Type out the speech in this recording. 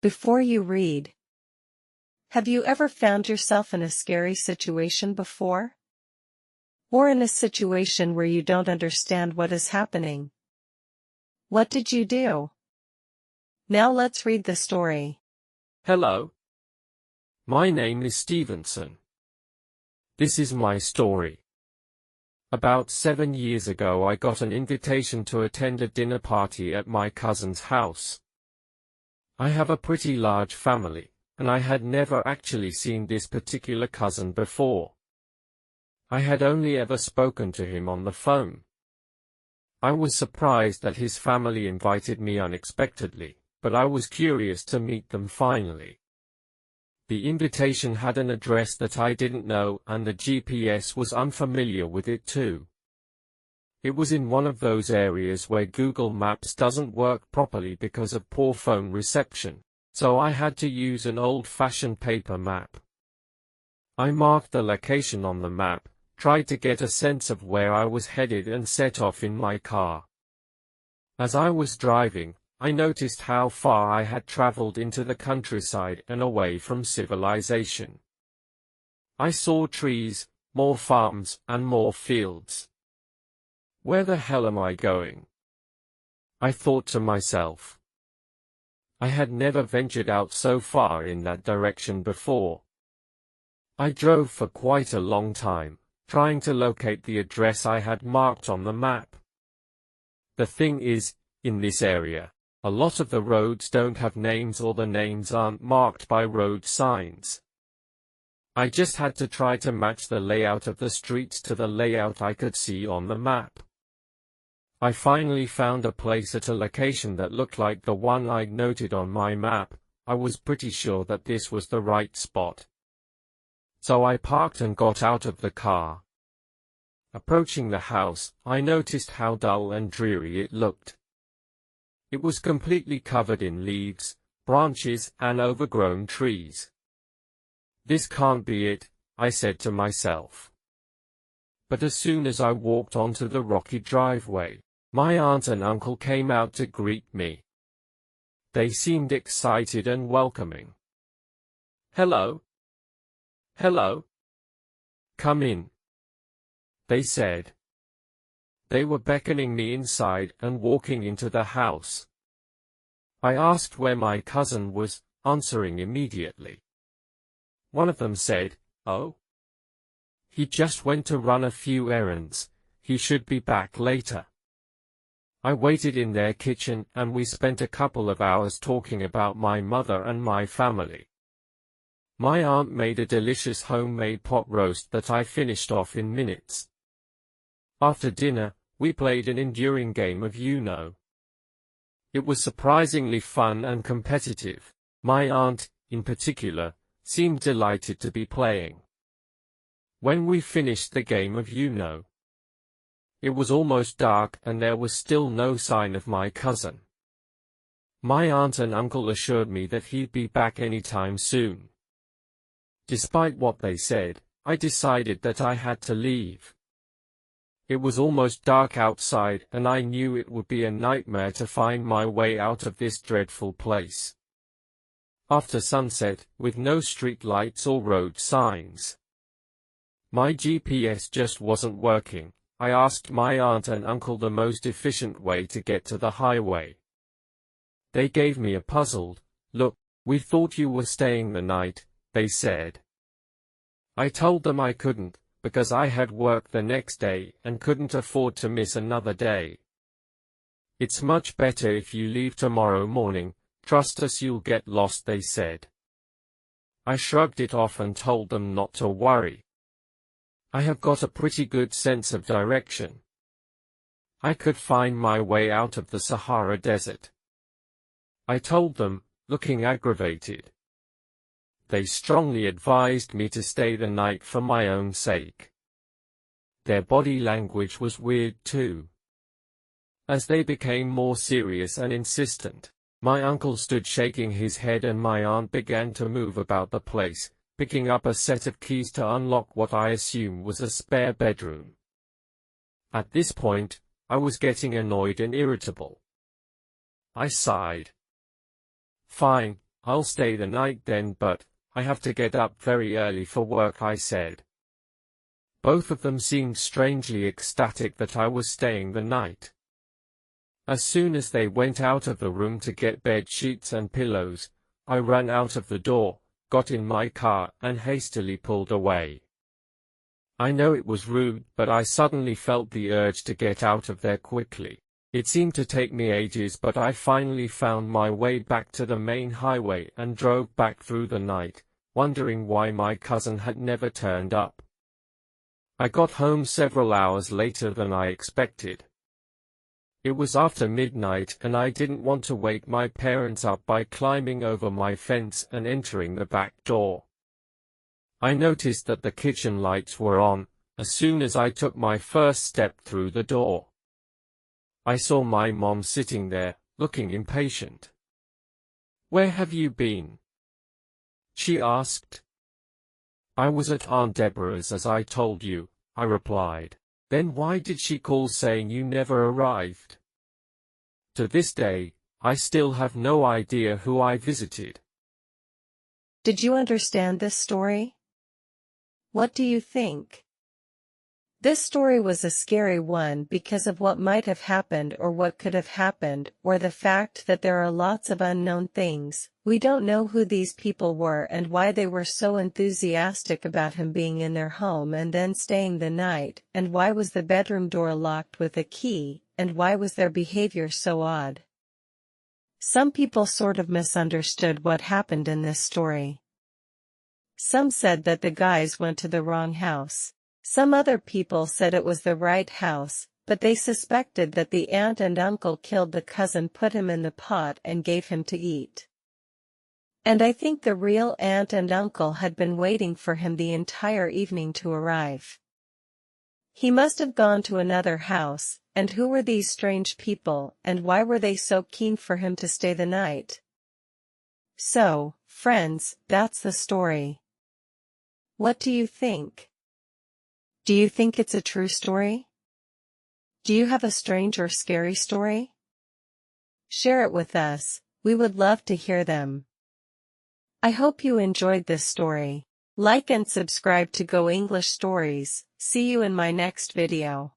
Before you read. Have you ever found yourself in a scary situation before? Or in a situation where you don't understand what is happening? What did you do? Now let's read the story. Hello. My name is Stevenson. This is my story. About 7 years ago I got an invitation to attend a dinner party at my cousin's house. I have a pretty large family, and I had never actually seen this particular cousin before. I had only ever spoken to him on the phone. I was surprised that his family invited me unexpectedly, but I was curious to meet them finally. The invitation had an address that I didn't know, and the GPS was unfamiliar with it too. It was in one of those areas where Google Maps doesn't work properly because of poor phone reception, so I had to use an old-fashioned paper map. I marked the location on the map, tried to get a sense of where I was headed and set off in my car. As I was driving, I noticed how far I had traveled into the countryside and away from civilization. I saw trees, more farms, and more fields. Where the hell am I going? I thought to myself. I had never ventured out so far in that direction before. I drove for quite a long time, trying to locate the address I had marked on the map. The thing is, in this area, a lot of the roads don't have names or the names aren't marked by road signs. I just had to try to match the layout of the streets to the layout I could see on the map. I finally found a place at a location that looked like the one I'd noted on my map. I was pretty sure that this was the right spot. So I parked and got out of the car. Approaching the house, I noticed how dull and dreary it looked. It was completely covered in leaves, branches, and overgrown trees. This can't be it, I said to myself. But as soon as I walked onto the rocky driveway, my aunt and uncle came out to greet me. They seemed excited and welcoming. "Hello. Hello. Come in," they said. They were beckoning me inside and walking into the house. I asked where my cousin was, answering immediately. One of them said, "Oh, he just went to run a few errands, he should be back later." I waited in their kitchen and we spent a couple of hours talking about my mother and my family. My aunt made a delicious homemade pot roast that I finished off in minutes. After dinner, we played an enduring game of Uno. It was surprisingly fun and competitive. My aunt, in particular, seemed delighted to be playing. When we finished the game of Uno, it was almost dark and there was still no sign of my cousin. My aunt and uncle assured me that he'd be back anytime soon. Despite what they said, I decided that I had to leave. It was almost dark outside and I knew it would be a nightmare to find my way out of this dreadful place. After sunset, with no street lights or road signs, my GPS just wasn't working. I asked my aunt and uncle the most efficient way to get to the highway. They gave me a puzzled look. "We thought you were staying the night," they said. I told them I couldn't, because I had work the next day and couldn't afford to miss another day. "It's much better if you leave tomorrow morning, trust us, you'll get lost," they said. I shrugged it off and told them not to worry. I have got a pretty good sense of direction. I could find my way out of the Sahara Desert. I told them, looking aggravated. They strongly advised me to stay the night for my own sake. Their body language was weird too. As they became more serious and insistent, my uncle stood shaking his head and my aunt began to move about the place, picking up a set of keys to unlock what I assume was a spare bedroom. At this point, I was getting annoyed and irritable. I sighed. "Fine, "I'll stay the night then, but I have to get up very early for work," I said. Both of them seemed strangely ecstatic that I was staying the night. As soon as they went out of the room to get bed sheets and pillows, I ran out of the door, got in my car, and hastily pulled away. I know it was rude, but I suddenly felt the urge to get out of there quickly. It seemed to take me ages, but I finally found my way back to the main highway and drove back through the night, wondering why my cousin had never turned up. I got home several hours later than I expected. It was after midnight, and I didn't want to wake my parents up by climbing over my fence and entering the back door. I noticed that the kitchen lights were on as soon as I took my first step through the door. I saw my mom sitting there, looking impatient. "Where have you been?" she asked. "I was at Aunt Deborah's, as I told you," I replied. "Then why did she call saying you never arrived?" To this day, I still have no idea who I visited. Did you understand this story? What do you think? This story was a scary one because of what might have happened or what could have happened, or the fact that there are lots of unknown things. We don't know who these people were and why they were so enthusiastic about him being in their home and then staying the night, and why was the bedroom door locked with a key, and why was their behavior so odd. Some people sort of misunderstood what happened in this story. Some said that the guys went to the wrong house. Some other people said it was the right house, but they suspected that the aunt and uncle killed the cousin, put him in the pot, and gave him to eat. And I think the real aunt and uncle had been waiting for him the entire evening to arrive. He must have gone to another house, and who were these strange people, and why were they so keen for him to stay the night? So, friends, that's the story. What do you think? Do you think it's a true story? Do you have a strange or scary story? Share it with us, we would love to hear them. I hope you enjoyed this story. Like and subscribe to Go English Stories. See you in my next video.